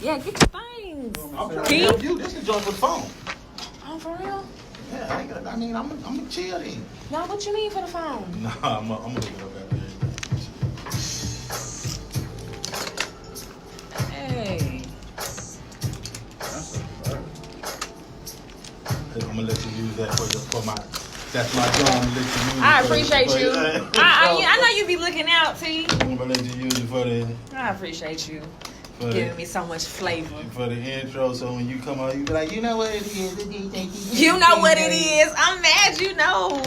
Yeah, get your things. I'm trying to help you. This is just for the phone. Oh, for real? Yeah, I'm gonna chill then. No, what you need for the phone? Nah, I'm gonna look it up after this. Hey. That's a bird. I'm gonna let you use that for my. That's my job. I'm gonna let you use it I for appreciate for- you. I know you be looking out, T. I'm gonna let you use it for the I appreciate you for giving the, me so much flavor. for the intro. So when you come out, you be like, you know what it is. You know what it is. I'm mad you know.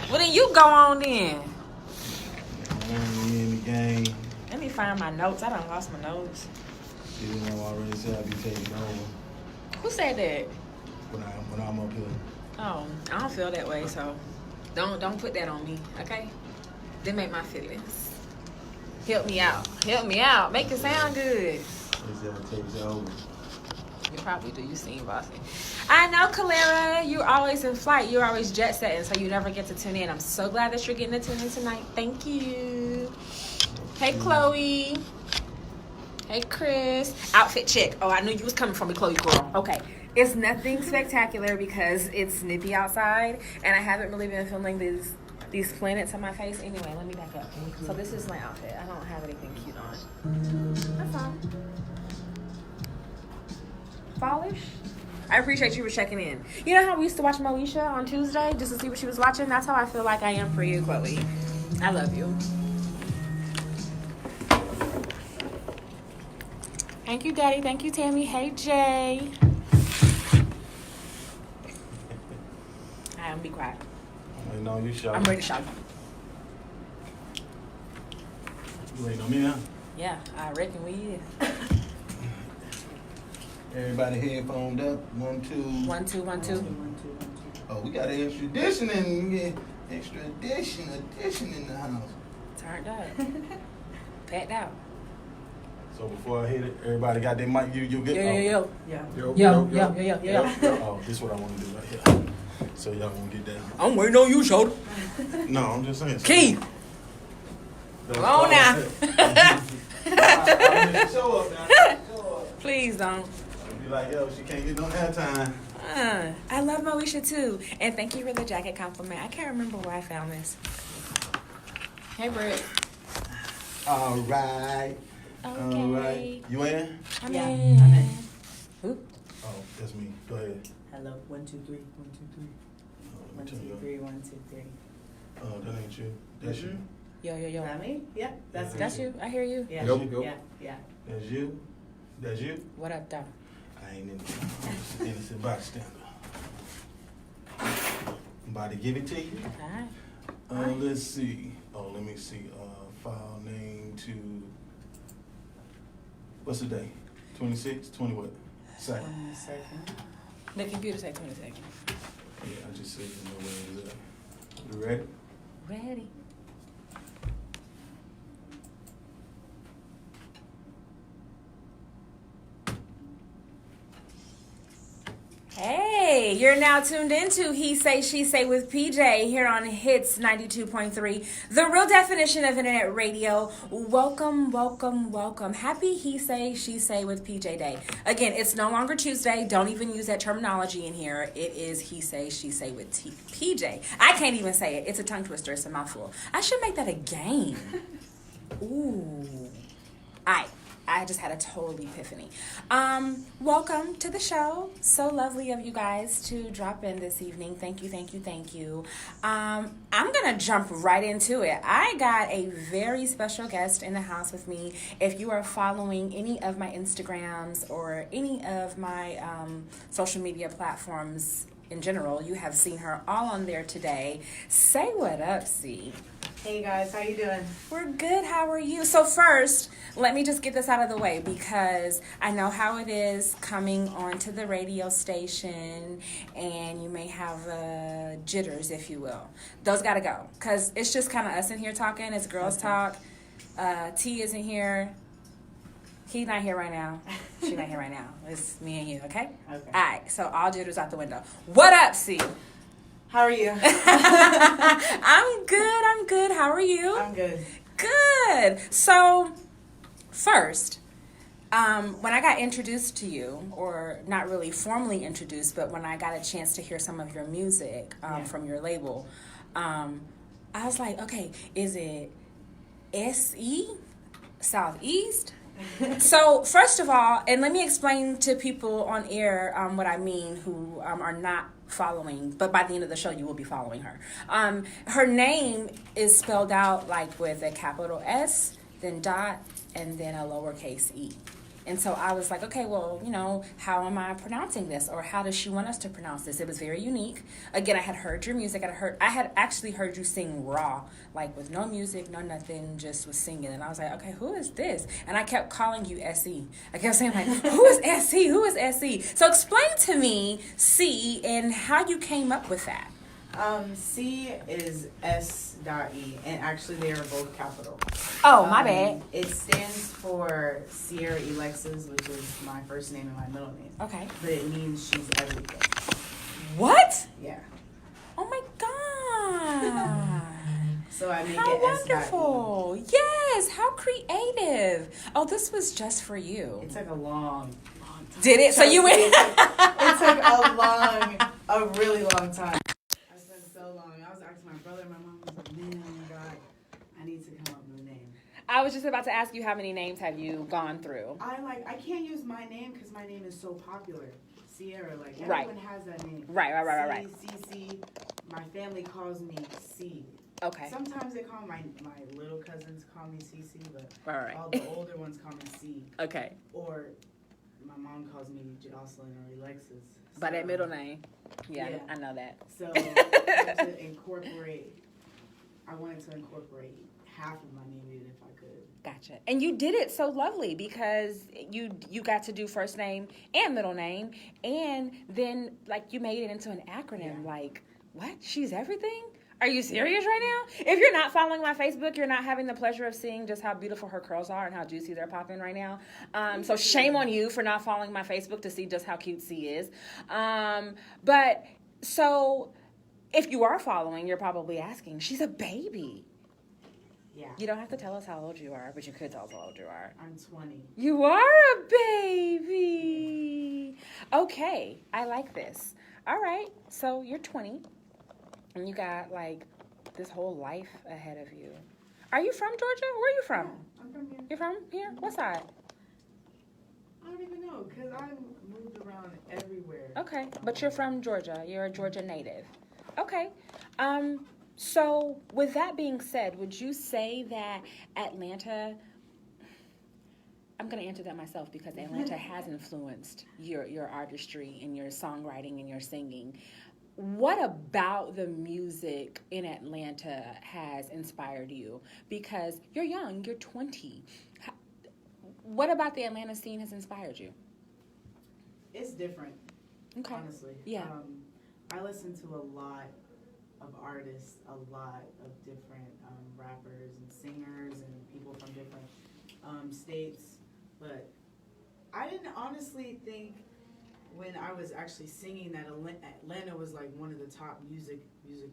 Well, then you go on then. We in the game. Let me find my notes. I done lost my notes. You know, I already said I be taking over Who said that? when I'm up here. Oh, I don't feel that way, so don't put that on me, okay? They make my feelings. Help me out. Help me out. Make it sound good. They said I take over. You probably do. You seem bossy. I know, Calera. You're always in flight. You're always jet setting, so you never get to tune in. I'm so glad that you're getting to tune in tonight. Thank you. Hey, Chloe. Hey, Chris. Outfit check. Oh, I knew you was coming from me, Chloe girl. Okay. It's nothing spectacular because it's nippy outside, and I haven't really been filming these planets on my face. Anyway, let me back up. So this is my outfit. I don't have anything cute on. That's fine. Fallish? I appreciate you for checking in. You know how we used to watch Moesha on Tuesday just to see what she was watching? That's how I feel like I am for you, Chloe. I love you. Thank you, Daddy. Thank you, Tammy. Hey, Jay. Be quiet. Waiting on you, Shawty. I'm ready to shout. You waiting on me now? Yeah, I reckon we is. Everybody headphoned up. 1, 2. 1, 2, 1, 2. Oh, we got an extradition in the house. Turned up. Packed out. So before I hit it, everybody got their mic. You get. Yo. Yo. Oh, this is what I want to do right here. So y'all won't get that. I'm waiting on you, shoulder. No, I'm just saying. Keith. Come on now. Show up now. Please don't. Be like, yo, she can't get no airtime. I love Moesha too. And thank you for the jacket compliment. I can't remember where I found this. Hey, Britt. All right. Okay. All right. You in? I'm Yeah, in. I'm in. Who? Oh, that's me. Go ahead. Hello, 1, 2, 3, 1, 2, 3. Oh, 1, let 2, me turn you up. 3, 1, 2, 3. Oh, that ain't you. That's you. Yo. Is that me? Yeah, that's me. That's you. I hear you. Yeah, Yup. yeah. That's you. That's you. What up, though? I ain't in the innocent bystander. I'm about to give it to you. All right. Let's see. Oh, let me see. File name to. What's the day? 26? 20 what? Second. 22nd. The computer say 20 seconds. Yeah, I just said you know where it is at. You ready? Ready. Hey, you're now tuned into He Say, She Say with PJ here on Hits 92.3, the real definition of internet radio. Welcome. Happy He Say, She Say with PJ Day. Again, it's no longer Tuesday. Don't even use that terminology in here. It is He Say, She Say with PJ. I can't even say it. It's a tongue twister. It's a mouthful. I should make that a game. Ooh. I just had a total epiphany. Welcome to the show. So lovely of you guys to drop in this evening. Thank you. I'm going to jump right into it. I got a very special guest in the house with me. If you are following any of my Instagrams or any of my social media platforms in general, you have seen her all on there today. Say what up, C. Hey guys, how you doing? We're good. How are you? So first, let me just get this out of the way because I know how it is coming onto the radio station and you may have jitters, if you will. Those got to go because it's just kind of us in here talking. It's girls talk. T isn't here. He's not here right now. She's not here right now. It's me and you, okay? Okay. All right. So all jitters out the window. What up, C? How are you? I'm good. How are you? I'm good. Good. So, first, When I got introduced to you, or not really formally introduced, but when I got a chance to hear some of your music from your label, I was like, okay, is it SE, Southeast? So, first of all, and let me explain to people on air what I mean who are not following, but by the end of the show, you will be following her. Her name is spelled out like with a capital S, then dot, and then a lowercase e. And so I was like, okay, well, you know, how am I pronouncing this? Or how does she want us to pronounce this? It was very unique. Again, I had heard your music. I had actually heard you sing raw, like with no music, no nothing, just was singing. And I was like, okay, who is this? And I kept calling you SE. I kept saying like, who is SE? Who is SE? So explain to me C and how you came up with that. C is S.E, and actually they are both capital. Oh, my bad. It stands for Sierra Alexis, which is my first name and my middle name. Okay. But it means she's everything. What? Yeah. Oh my God. So I make How it S.E. wonderful. Yes, how creative. Oh, this was just for you. It took a long time. Did it? So you went. It took a really long time. I spent so long. I was asking my brother and my mom, was like, man, oh my God, I need to come up with a name. I was just about to ask you how many names have you gone through? I can't use my name because my name is so popular. Sierra, like Right. everyone has that name. Right. C. My family calls me C. Okay. Sometimes they call my little cousins call me CC, but Right. all the older ones call me C. Okay. Or my mom calls me Jocelyn or Alexis. By that middle name. Yeah, Yeah. I know that. So I wanted to incorporate half of my name in it if I could. Gotcha. And you did it so lovely because you got to do first name and middle name, and then like you made it into an acronym. Yeah. Like, what? She's everything? Are you serious right now? If you're not following my Facebook, you're not having the pleasure of seeing just how beautiful her curls are and how juicy they're popping right now. So shame on you for not following my Facebook to see just how cute C is. But so if you are following, you're probably asking, she's a baby. Yeah. You don't have to tell us how old you are, but you could tell us how old you are. I'm 20. You are a baby. Okay, I like this. All right, so you're 20, and you got like this whole life ahead of you. Are you from Georgia? Where are you from? Yeah, I'm from here. You're from here? What side? I don't even know because I moved around everywhere. Okay, but you're from Georgia. You're a Georgia native. Okay. So with that being said, would you say that Atlanta, I'm going to answer that myself because Atlanta has influenced your artistry and your songwriting and your singing. What about the music in Atlanta has inspired you? Because you're young, you're 20. What about the Atlanta scene has inspired you? It's different, Okay. honestly. Yeah. I listen to a lot of artists, a lot of different rappers and singers and people from different states, but I didn't honestly think when I was actually singing that Atlanta was like one of the top music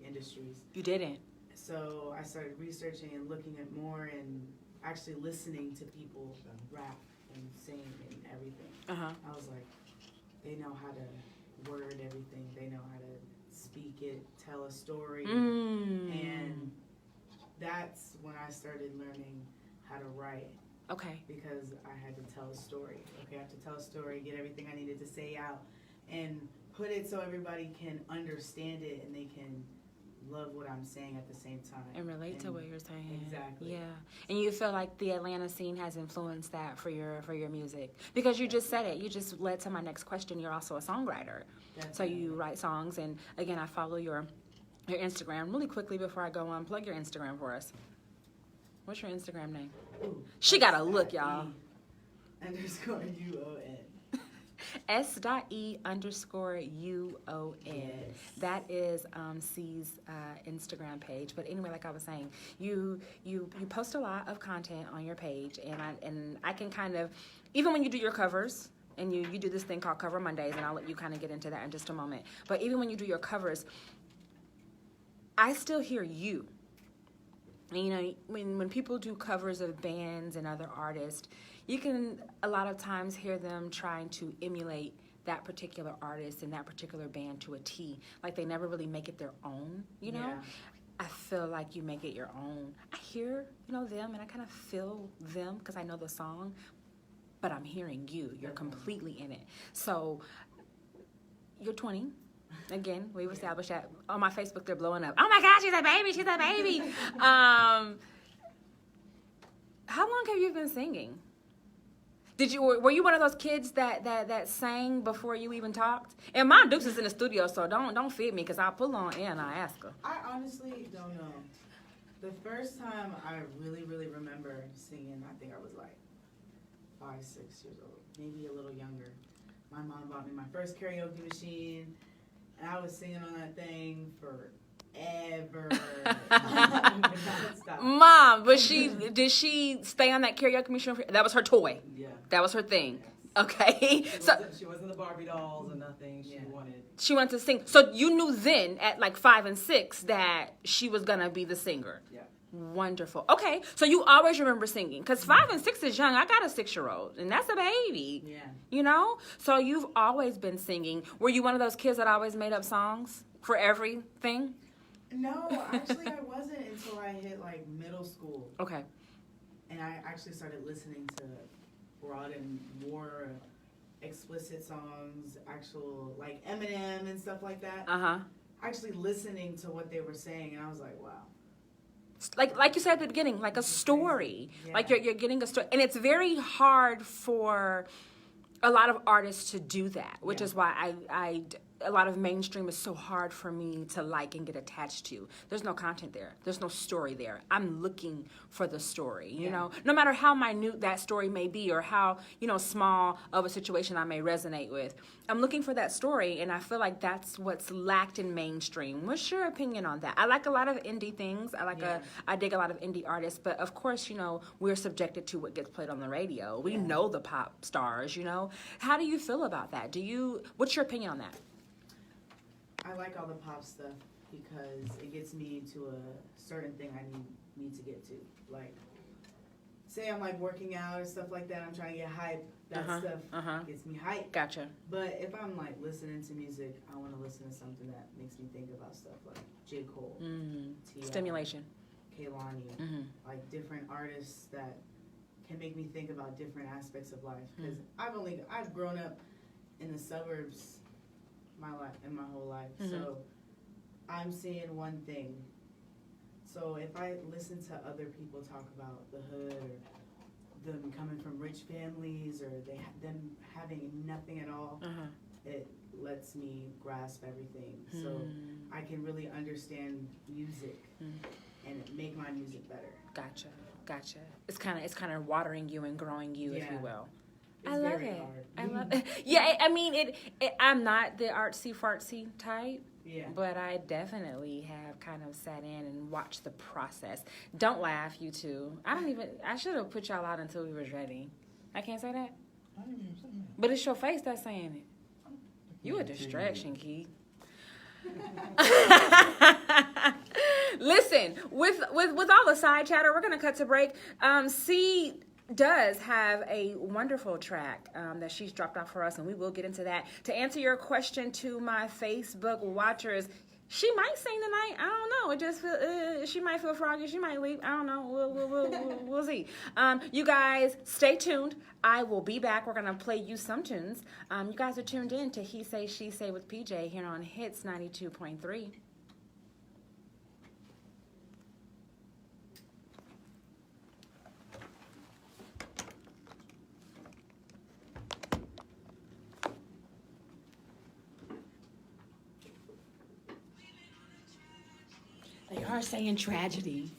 industries. You didn't? So I started researching and looking at more and actually listening to people rap and sing and everything. Uh-huh. I was like, they know how to word everything. They know how to speak it, tell a story. And that's when I started learning how to write. Okay. Because I had to tell a story. Okay, I have to tell a story, get everything I needed to say out, and put it so everybody can understand it and they can love what I'm saying at the same time. And relate to what you're saying. Exactly. Yeah. And you feel like the Atlanta scene has influenced that for your music. Because you just said it. You just led to my next question. You're also a songwriter. Definitely. So you write songs, and again, I follow your Instagram. Really quickly before I go on, plug your Instagram for us. What's your Instagram name? Ooh, She got a look, y'all. _UON. S.E_UON. Yes. That is C's Instagram page. But anyway, like I was saying, you post a lot of content on your page, and I can kind of, even when you do your covers, and you do this thing called Cover Mondays, and I'll let you kind of get into that in just a moment. But even when you do your covers, I still hear you. And, you know, when people do covers of bands and other artists, you can a lot of times hear them trying to emulate that particular artist and that particular band to a T. Like they never really make it their own, you know? Yeah. I feel like you make it your own. I hear, them, and I kind of feel them because I know the song, but I'm hearing you. You're completely in it. So you're 20. Again, we've established that. On my Facebook, they're blowing up. Oh my gosh, she's a baby. She's a baby. How long have you been singing? Were you one of those kids that sang before you even talked? And Mom Dukes is in the studio, so don't feed me because I'll pull on Ann and I'll ask her. I honestly don't know. The first time I really, really remember singing, I think I was like 5, 6 years old, maybe a little younger. My mom bought me my first karaoke machine, and I was singing on that thing forever. Nonstop. Mom, did she stay on that karaoke machine? That was her toy. Yeah. That was her thing. Yes. Okay. She wasn't the Barbie dolls or nothing. She She wanted to sing. So you knew then at like 5 and 6 that she was gonna be the singer. Yeah. Wonderful. Okay, so you always remember singing because 5 and 6 is young. I got a 6-year-old, and that's a baby. Yeah. So you've always been singing. Were you one of those kids that always made up songs for everything? No, actually I wasn't until I hit like middle school. Okay. And I actually started listening to broaden more explicit songs, actual like Eminem and stuff like that. Actually listening to what they were saying, and I was like, wow. Like you said at the beginning, like a story. Yeah. Like you're getting a story, and it's very hard for a lot of artists to do that, which is why a lot of mainstream is so hard for me to like and get attached to. There's no content there. There's no story there. I'm looking for the story, you know? No matter how minute that story may be or how, small of a situation I may resonate with. I'm looking for that story, and I feel like that's what's lacked in mainstream. What's your opinion on that? I like a lot of indie things. I dig a lot of indie artists, but of course, we're subjected to what gets played on the radio. We know the pop stars, How do you feel about that? What's your opinion on that? I like all the pop stuff because it gets me to a certain thing I need to get to. Like, say I'm like working out or stuff like that, I'm trying to get hype. That stuff gets me hype. Gotcha. But if I'm like listening to music, I want to listen to something that makes me think about stuff like J. Cole, T.I., Stimulation. Kehlani, like different artists that can make me think about different aspects of life. Because I've grown up in the suburbs my whole life, so I'm seeing one thing. So if I listen to other people talk about the hood or them coming from rich families or them having nothing at all, it lets me grasp everything. So I can really understand music and make my music better. Gotcha. It's kind of watering you and growing you, if you will. It's very hard. I love it. Yeah, I mean, I'm not the artsy fartsy type. Yeah. But I definitely have kind of sat in and watched the process. Don't laugh, you two. I should have put y'all out until we was ready. I can't say that? I didn't even say that. But it's your face that's saying it. You a distraction, Keith. Listen, with all the side chatter, we're going to cut to break. C does have a wonderful track that she's dropped off for us, and we will get into that. To answer your question to my Facebook watchers, she might sing tonight. I don't know. It just she might feel froggy. She might leave. I don't know. We'll see. You guys, stay tuned. I will be back. We're gonna play you some tunes. You guys are tuned in to He Say She Say with PJ here on Hits 92.3. They are saying tragedy.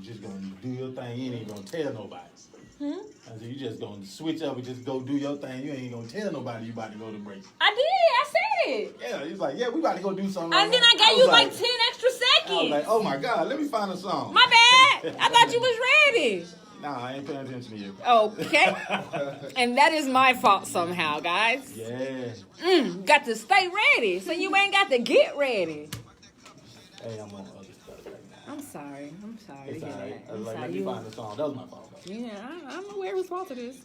Just gonna do your thing. You ain't gonna tell nobody. I said you just gonna switch up and just go do your thing. You ain't gonna tell nobody you about to go to break. I did. I said it. Yeah, he's like, we about to go do something. And then I gave you like 10 extra seconds. I was like, oh my God, let me find a song. My bad. I thought you was ready. Nah, I ain't paying attention to you. Okay. And that is my fault somehow, guys. Yeah. Got to stay ready, so you ain't got to get ready. Hey, I'm on other stuff right now. I'm sorry. I'm sorry It's to hear alright. that. I was I'm like, sorry. let me find the song. That was my fault. Yeah, I'm aware as well to this.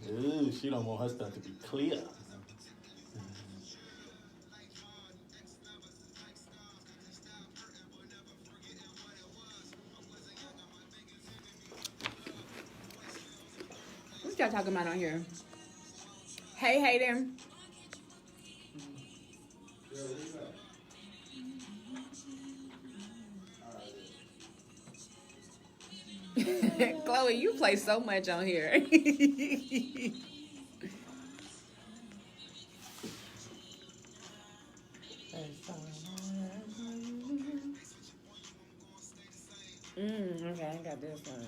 Ooh, she don't want her stuff to be clear. What y'all talking about on here? Hey, Hayden. Chloe, you play so much on here. Okay, I got this one.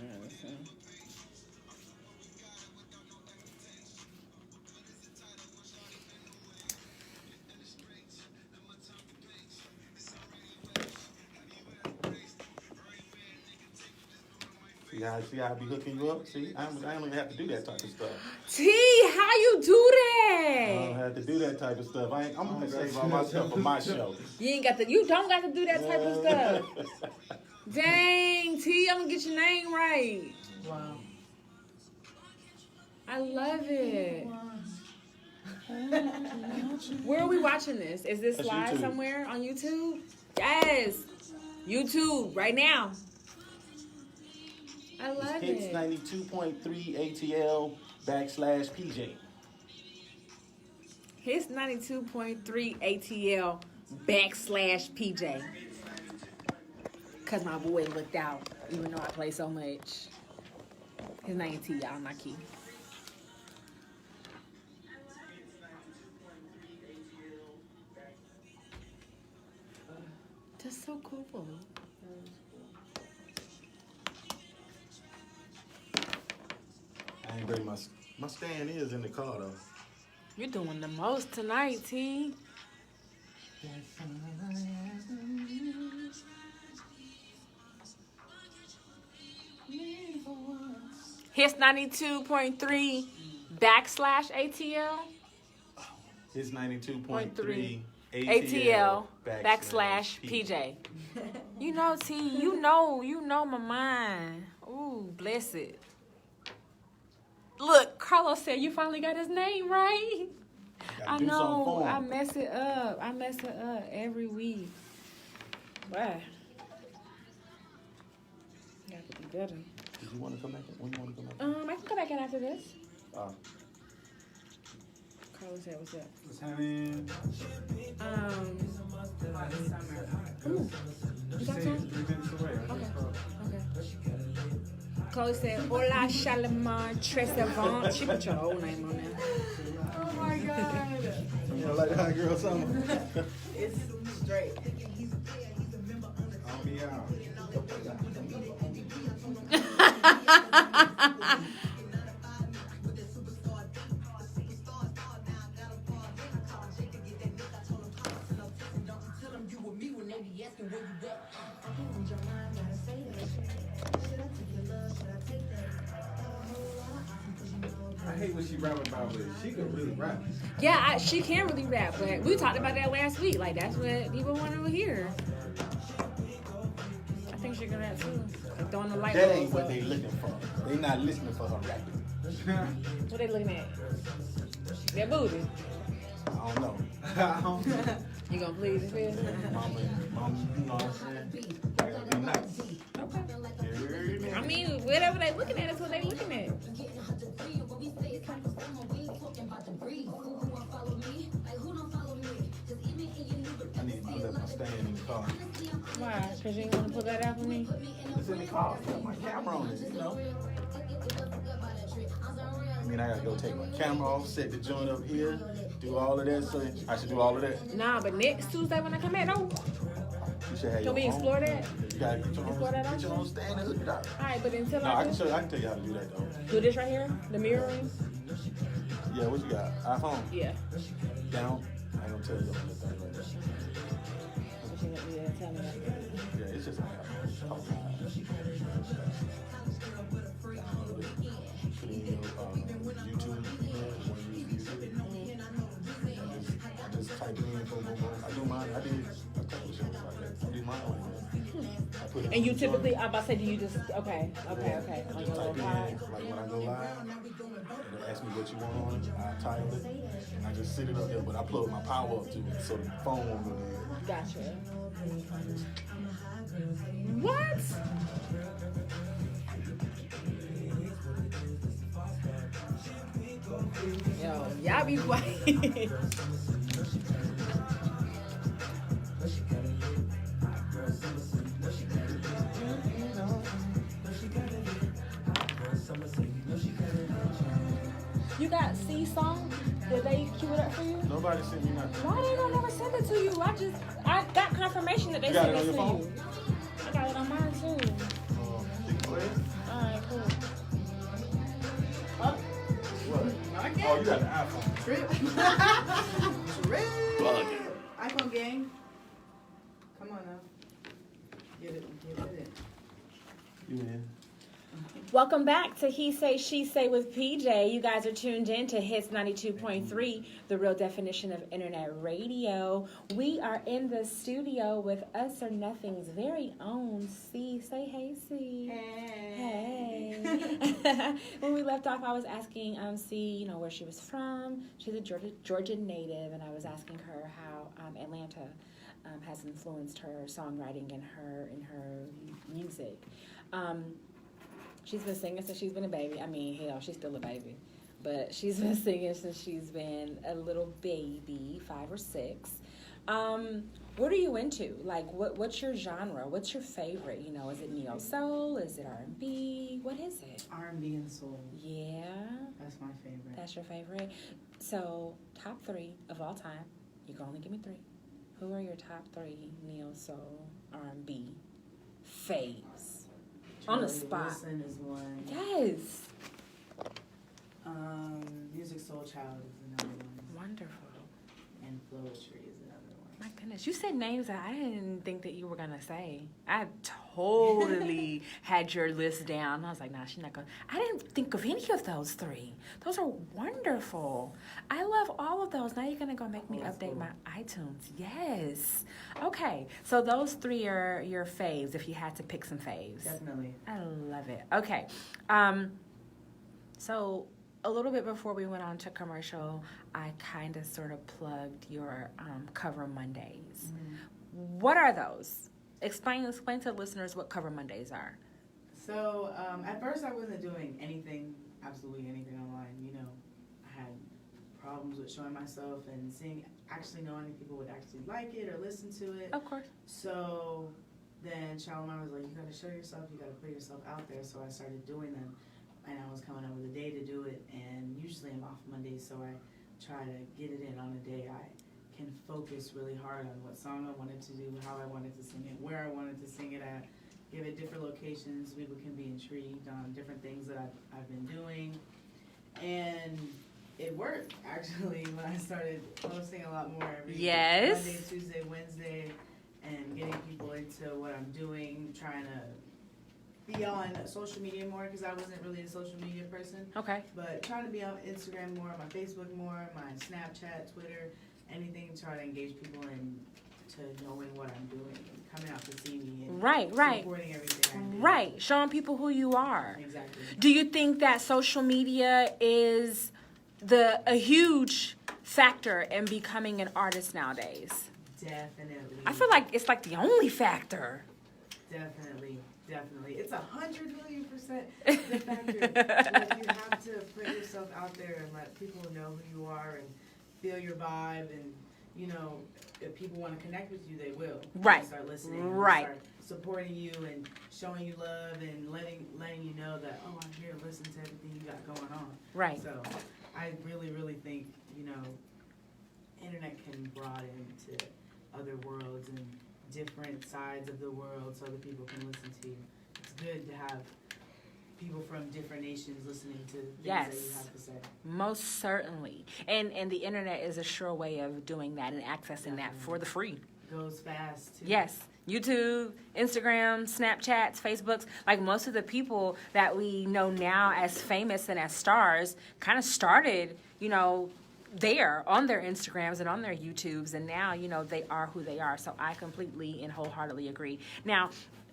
See how I be hooking you up? See, I don't even have to do that type of stuff. T, how you do I don't that? have to do that type of stuff. I'm gonna save all my stuff for my show. You don't got to do that type of stuff. Dang, T, I'm gonna get your name right. Wow. I love it. Where are we watching this? Is this That's live YouTube. somewhere on YouTube? Yes. YouTube, right now. I love It's it. 92.3 ATL /PJ. Hits 92.3 ATL /PJ. Cause my boy looked out, even though I play so much. His name T, y'all, not Key. That's so cool. I ain't bring my stand is in the car though. You're doing the most tonight, T. Hits 92.3 /ATL. It's 92.3 ATL /PJ. You know, T, you know my mind. Ooh, bless it. Look, Carlos said you finally got his name right. I do something know, for I him. mess it up. I mess it up every week. Wow. Got to be better. Did you want to come back? When you want to come back? I can come back in after this. Carlos said, what's up? What's happening? Ooh. You got time? 3 minutes away. I just called. Okay. Chloe said, Hola, Shalimar, Tresevant. She put your whole name on there. Oh my God. You know, like the hot girl summer. It's straight. I'll be out. I hate what she rapping about, but she could really rap. Yeah, she can really rap, but we talked about that last week. Like, that's what people want to hear. I think she can rap too. Like, throwing the light That ain't bulbs what up. they looking for. They not listening for her rapping. What they looking at? Their booty. I don't know. I don't know. You gonna please his feel? Mama, you know what I'm saying? I gotta be nice. Okay. I mean, whatever they looking at is what they looking at. I need to let my stand in the car. Why? Because you ain't gonna put that out for me? It's in the car. I got my camera on it, you know. I mean, I gotta go take my camera off, set the joint up here, do all of that. So I should do all of that. Nah, but next Tuesday when I come back, no. You should have Can your we own. explore that? You gotta get your Explore that own, get your own stand and hook it up. Alright, but until No, I I can show you. I can tell you how to do that though. do this right here, the mirroring. Yeah, what you got? iPhone Yeah. down. I ain't gonna tell you about that thing right there. Yeah, tell me that. Yeah, it's just an app. Put it in your YouTube. I just type it in. Boom, boom, boom. I do mine. I did a couple of shows like that. I do my own put it And you on the typically, joint. I'm about to say, do you just, okay, on your Just little type in, pod? like when I go live, it'll ask me what you want on it. I title it, and I just sit it up there, but I plug my power up to it, so the phone won't go dead. Gotcha. What? Yo, y'all be quiet. You got C song? Did they cue it up for you? Nobody sent me nothing. Why they gonna never send it to you? I got confirmation that they You got sent it it on to your you. I got it on mine too. You can go ahead. Alright, cool. What? Okay. Oh, you got the iPhone. Trip. Trip. Bugging. iPhone gang. Come on now. Get it. You in? Welcome back to He Say, She Say with PJ. You guys are tuned in to Hits 92.3, the real definition of internet radio. We are in the studio with Us or Nothing's very own C. Say hey, C. Hey. When we left off, I was asking C, where she was from. She's a Georgia native, and I was asking her how Atlanta has influenced her songwriting and her music. She's been singing since she's been a baby. I mean, hell, she's still a baby. But she's been singing since she's been a little baby, 5 or 6. What are you into? Like, what's your genre? What's your favorite? Is it neo soul? Is it R&B? What is it? R&B and soul. Yeah, That's my favorite. that's your favorite. So, top 3 of all time. You can only give me 3. Who are your top 3 neo soul R&B faves? On the Charlie spot. Wilson is one. Yes. Music Soul Child is another one. Wonderful. And Poetry is another one. My goodness, you said names that I didn't think that you were gonna say. I totally had your list down. I was like, nah, she's not gonna. I didn't think of any of those 3. Those are wonderful. I love all of those. Now you're gonna go make me update my iTunes. Yes. Okay, so those 3 are your faves. If you had to pick some faves, Definitely. I love it. Okay, so a little bit before we went on to commercial, I kind of sort of plugged your Cover Mondays. Mm-hmm. What are those? Explain to the listeners what Cover Mondays are. So at first I wasn't doing absolutely anything online. I had problems with showing myself and actually knowing if people would actually like it or listen to it. Of course. So then Shalimar was like, you gotta show yourself, you gotta put yourself out there. So I started doing them, and I was coming up with a day to do it, and usually I'm off Mondays, so I try to get it in on a day I can focus really hard on what song I wanted to do, how I wanted to sing it, where I wanted to sing it at, give it different locations, people can be intrigued on different things that I've been doing. And it worked, actually, when I started posting a lot more every Yes. Monday, Tuesday, Wednesday, and getting people into what I'm doing, trying to be on social media more, because I wasn't really a social media person. Okay. But trying to be on Instagram more, my Facebook more, my Snapchat, Twitter, anything to try to engage people into knowing what I'm doing and coming out to see me and Right. supporting everything I do. Right. Showing people who you are. Exactly. Do you think that social media is a huge factor in becoming an artist nowadays? Definitely. I feel like it's like the only factor. Definitely. It's 100,000,000% the factor. But you have to put yourself out there and let people know who you are and feel your vibe, and if people want to connect with you, they will. Right. They'll start listening. and Right. Start supporting you and showing you love and letting you know that, oh, I'm here to listen to everything you got going on. Right. So I really think internet can broaden to other worlds and different sides of the world so other people can listen to you. It's good to have people from different nations listening to things Yes. that you have to say. Most certainly. And the internet is a sure way of doing that and accessing that for the free. Goes fast too. Yes. YouTube, Instagram, Snapchats, Facebooks. Like most of the people that we know now as famous and as stars kind of started, there on their Instagrams and on their YouTubes. And now, they are who they are. So I completely and wholeheartedly agree. Now,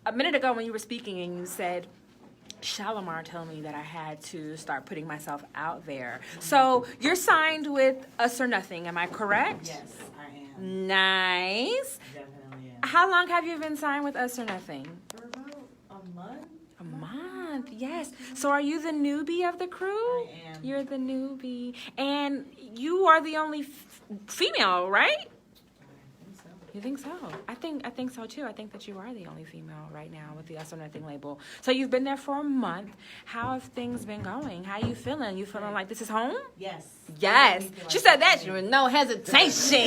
a minute ago when you were speaking and you said, Shalimar told me that I had to start putting myself out there. So you're signed with Us or Nothing, am I correct? Yes, I am. Nice. Definitely am. How long have you been signed with Us or Nothing? For about a month. A month, yes. So are you the newbie of the crew? I am. You're the newbie. And you are the only female, right? You think so? I think so too. I think that you are the only female right now with the Us or Nothing label. So you've been there for a month. How have things been going? How you feeling? You feeling like this is home? Yes. Yes. I feel She like said that home. with no hesitation.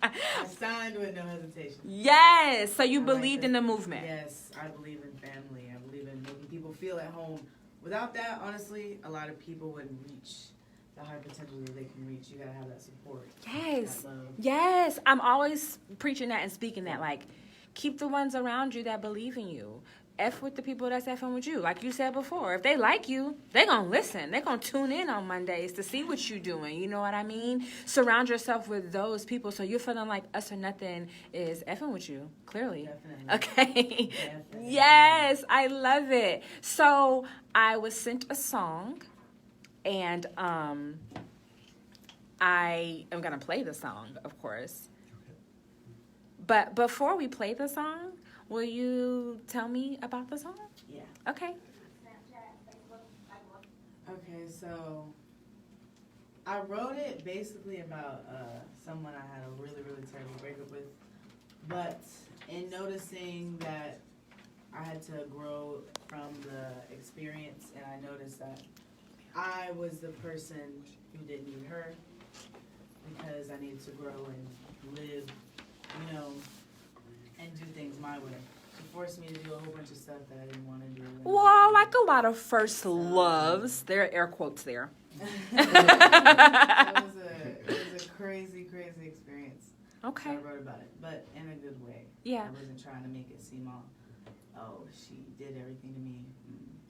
I signed with no hesitation. Yes. So you I like believed that. in the movement. Yes, I believe in family. I believe in making people feel at home. Without that, honestly, a lot of people wouldn't reach the high potential that they can reach. You gotta have that support. Yes. That love. Yes. I'm always preaching that and speaking that. Like, keep the ones around you that believe in you. F with the people that's effing with you. Like you said before, if they like you, they gonna listen. They gonna tune in on Mondays to see what you doing. You know what I mean? Surround yourself with those people so you're feeling like Us or Nothing is effing with you. Clearly. Definitely. Okay. Definitely. Yes, I love it. So I was sent a song, and I am gonna play the song, of course. But before we play the song, will you tell me about the song? Yeah. Okay. Okay, so I wrote it basically about someone I had a really, really terrible breakup with. But in noticing that I had to grow from the experience, and I noticed that I was the person who didn't need her because I needed to grow and live, you know, and do things my way. It forced me to do a whole bunch of stuff that I didn't want to do. Well, like a lot of first loves, there are air quotes there. It was a crazy, crazy experience. Okay. So I wrote about it, but in a good way. Yeah. I wasn't trying to make it seem all, oh, she did everything to me.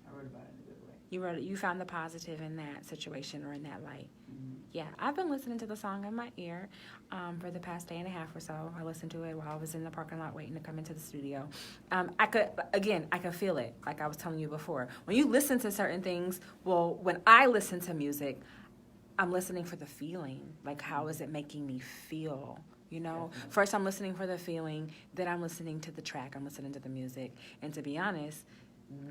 I wrote about it in a good way. You wrote it. You found the positive in that situation or in that light. Mm-hmm. Yeah, I've been listening to the song in my ear for the past day and a half or so. I listened to it while I was in the parking lot waiting to come into the studio. I could feel it, like I was telling you before. When you listen to certain things, well, when I listen to music, I'm listening for the feeling. Like, how is it making me feel? You know, first I'm listening for the feeling, then I'm listening to the track, I'm listening to the music. And to be honest,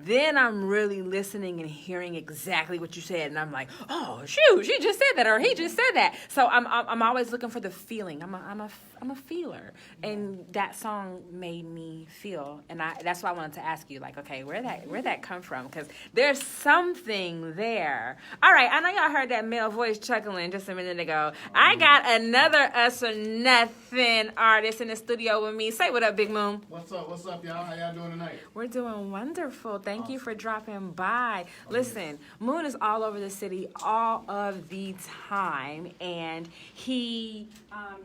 then I'm really listening and hearing exactly what you said, and I'm like, oh shoot, she just said that, or he just said that. So I'm always looking for the feeling. I'm a feeler, and that song made me feel, and that's why I wanted to ask you, like, okay, where'd that come from? Because there's something there. All right, I know y'all heard that male voice chuckling just a minute ago. I got another Us or Nothing artist in the studio with me. Say what up, Big Moon. What's up, y'all? How y'all doing tonight? We're doing wonderful. Thank you for dropping by. Listen, Moon is all over the city all of the time, and he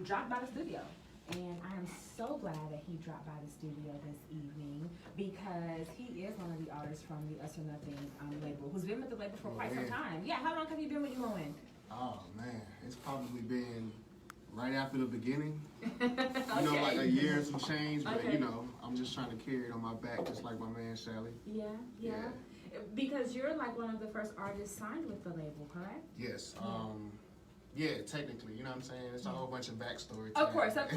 dropped by the studio. And I am so glad that he dropped by the studio this evening because he is one of the artists from the Us or Nothing label who's been with the label for quite some time. Yeah, how long have you been with Moon? Oh man, it's probably been right after the beginning. You know, like a year and some change, but Okay. you know, I'm just trying to carry it on my back, just like my man Shelly. Yeah. Because you're like one of the first artists signed with the label, correct? Yes. Yeah, technically, you know what I'm saying? It's a whole bunch of backstory. to Of course. that.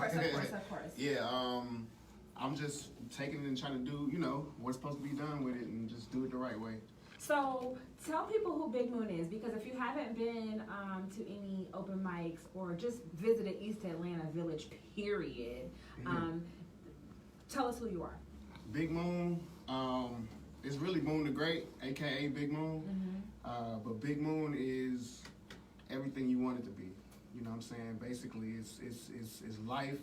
Yeah. Yeah, I'm just taking it and trying to do, you know, what's supposed to be done with it and just do it the right way. So tell people who Big Moon is, because if you haven't been to any open mics or just visited East Atlanta Village, period, tell us who you are. Big Moon, it's really Moon the Great, aka Big Moon. But Big Moon is everything you want it to be. You know what I'm saying? Basically, it's life.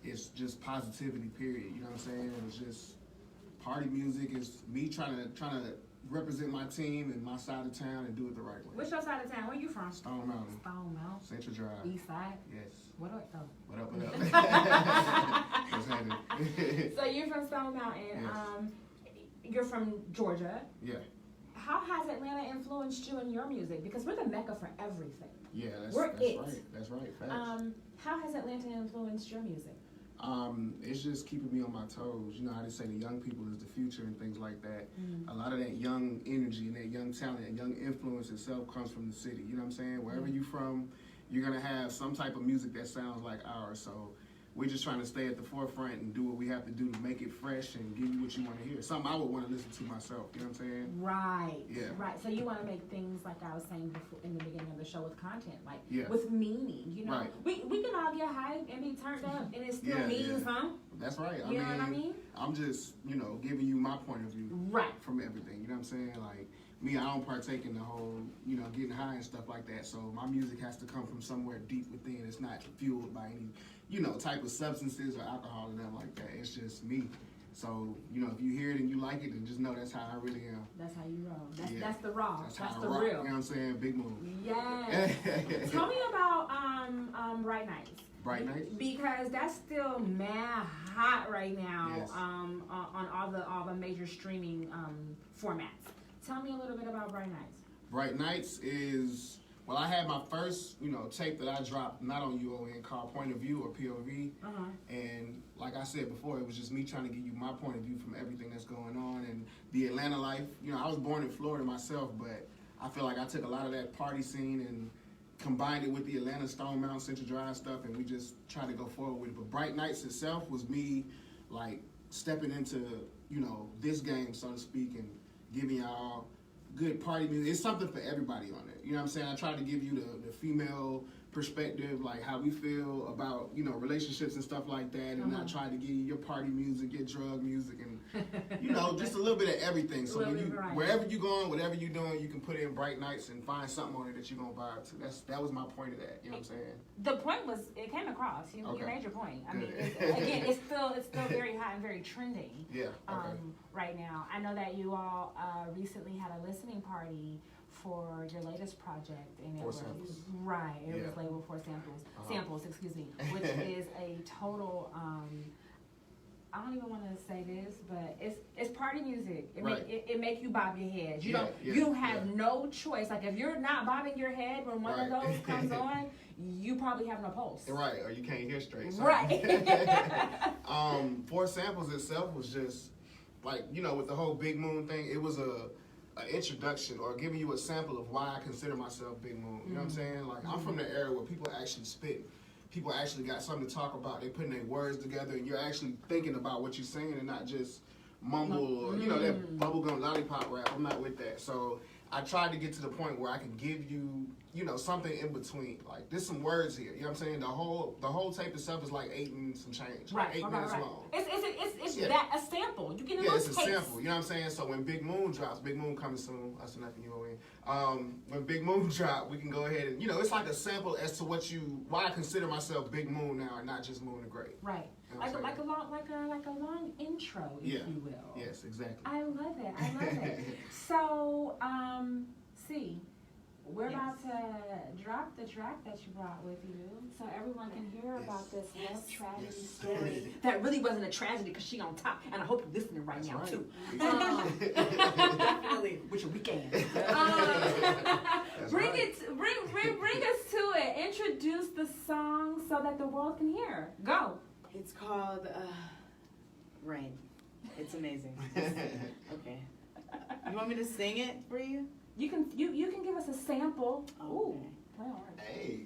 It's just positivity. Period. You know what I'm saying? It's just party music. It's me trying to represent my team and my side of town and do it the right way. What's your side of town? Where you from? Stone Mountain, Stone Mountain. Central Drive. East Side. Yes. What up, though? What up? What up? What's happening? So you're from Stone Mountain. Yes. You're from Georgia. Yeah. How has Atlanta influenced you in your music? Because we're the mecca for everything. Yeah. That's We're right. it. That's right. Facts. How has Atlanta influenced your music? It's just keeping me on my toes. You know how they say the young people is the future and things like that. A lot of that young energy and that young talent and young influence itself comes from the city. You know what I'm saying? Wherever you from, you're gonna have some type of music that sounds like ours. So we're just trying to stay at the forefront and do what we have to do to make it fresh and give you what you want to hear. Something I would want to listen to myself. You know what I'm saying? Right. Yeah. Right. So you want to make things, like I was saying before, in the beginning of the show, with content, like Yeah. with meaning. You know, Right. we can all get hyped and be turned up, and it still Yeah, means yeah. something. That's right. You know what I mean? I'm just, giving you my point of view. Right. From everything. You know what I'm saying? Like, me, I don't partake in the whole, getting high and stuff like that. So my music has to come from somewhere deep within. It's not fueled by any, type of substances or alcohol and nothing like that. It's just me. So, if you hear it and you like it, then just know that's how I really am. That's how you roll. Yeah. That's the raw. That's That's how the I rock, real. You know what I'm saying? Big Moon. Yes. Tell me about Bright Nights. Bright Nights? Because that's still mad hot right now. Yes. On all the major streaming formats. Tell me a little bit about Bright Nights. Bright Nights is, I had my first, tape that I dropped, not on UON, called Point of View or POV. And like I said before, it was just me trying to give you my point of view from everything that's going on and the Atlanta life. I was born in Florida myself, but I feel like I took a lot of that party scene and combined it with the Atlanta Stone Mountain Central Drive stuff, and we just tried to go forward with it. But Bright Nights itself was me, like, stepping into, this game, so to speak, and giving y'all good party music. It's something for everybody on it. You know what I'm saying? I tried to give you the female perspective, like how we feel about, relationships and stuff like that. And I tried to give you your party music, your drug music, and, just a little bit of everything. So when wherever you're going, whatever you're doing, you can put in Bright Nights and find something on it that you're going to vibe to. That was my point of that. You know what I'm saying? The point was, it came across. You made your point. I mean, Good. it's still very hot and very trending. Yeah. Okay. Right now, I know that you all recently had a listening party for your latest project, and it was Samples. right. It Yeah. was labeled For Samples, excuse me, which is a total. I don't even want to say this, but it's party music. It make you bob your head. You have no choice. Like, if you're not bobbing your head when one of those comes on, you probably have no pulse. Right, or you can't hear straight. So. Right. For Samples itself was just like, with the whole Big Moon thing, it was an introduction or giving you a sample of why I consider myself Big Moon. You know what I'm saying? Like, I'm from the era where people actually spit. People actually got something to talk about. They putting their words together, and you're actually thinking about what you're saying and not just mumble or, that bubblegum lollipop rap. I'm not with that. So I tried to get to the point where I can give you, something in between. Like, there's some words here. You know what I'm saying? The whole tape itself is like 8 and some change. Right. 8 minutes long. It's that a sample. You get a little it's a taste. sample. You know what I'm saying? So when Big Moon drops, Big Moon coming soon. That's nothing you owe in. When Big Moon drop, we can go ahead and it's like a sample as to why I consider myself Big Moon now and not just Moon the Great. Right. You know Like a long intro, if you will. Yes, exactly. I love it. So, we're about to drop the track that you brought with you, so everyone can hear about this love tragedy story. That really wasn't a tragedy because she on top, and I hope you're listening right now too. Definitely. With your weekend. Bring us to it. Introduce the song so that the world can hear. Go. It's called Rain. It's amazing. Okay. You want me to sing it for you? You can give us a sample. Ooh. Okay. Well, Hey.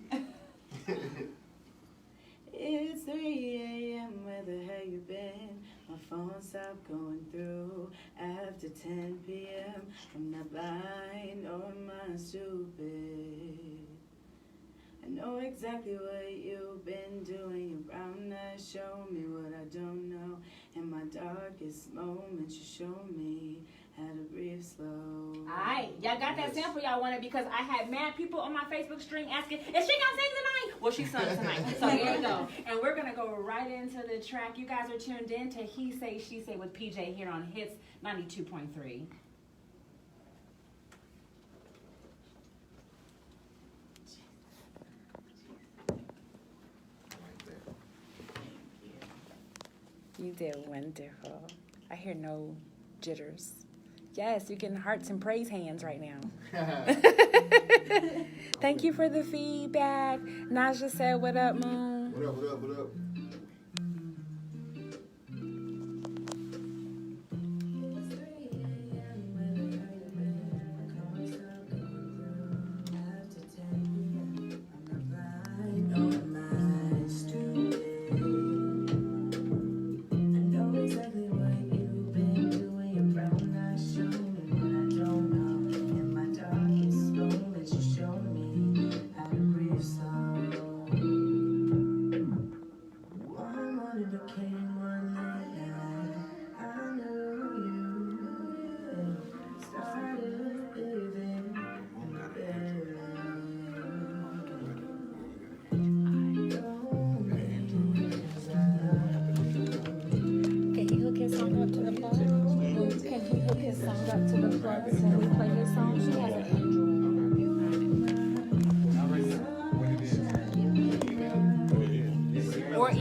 It's 3 a.m. Where the hell you been? My phone stopped going through after 10 p.m. I'm not blind or am I stupid? I know exactly what you've been doing. Your brown eyes show me what I don't know. In my darkest moments, you show me how to breathe slow. Alright, y'all got that sample y'all wanted because I had mad people on my Facebook stream asking, is she gonna sing tonight? Well, she sung tonight. So here you go. And we're gonna go right into the track. You guys are tuned in to He Say, She Say with PJ here on Hits 92.3. You did wonderful. I hear no jitters. Yes, you getting hearts and praise hands right now. Thank you for the feedback. Naja said, what up, Moon? What up?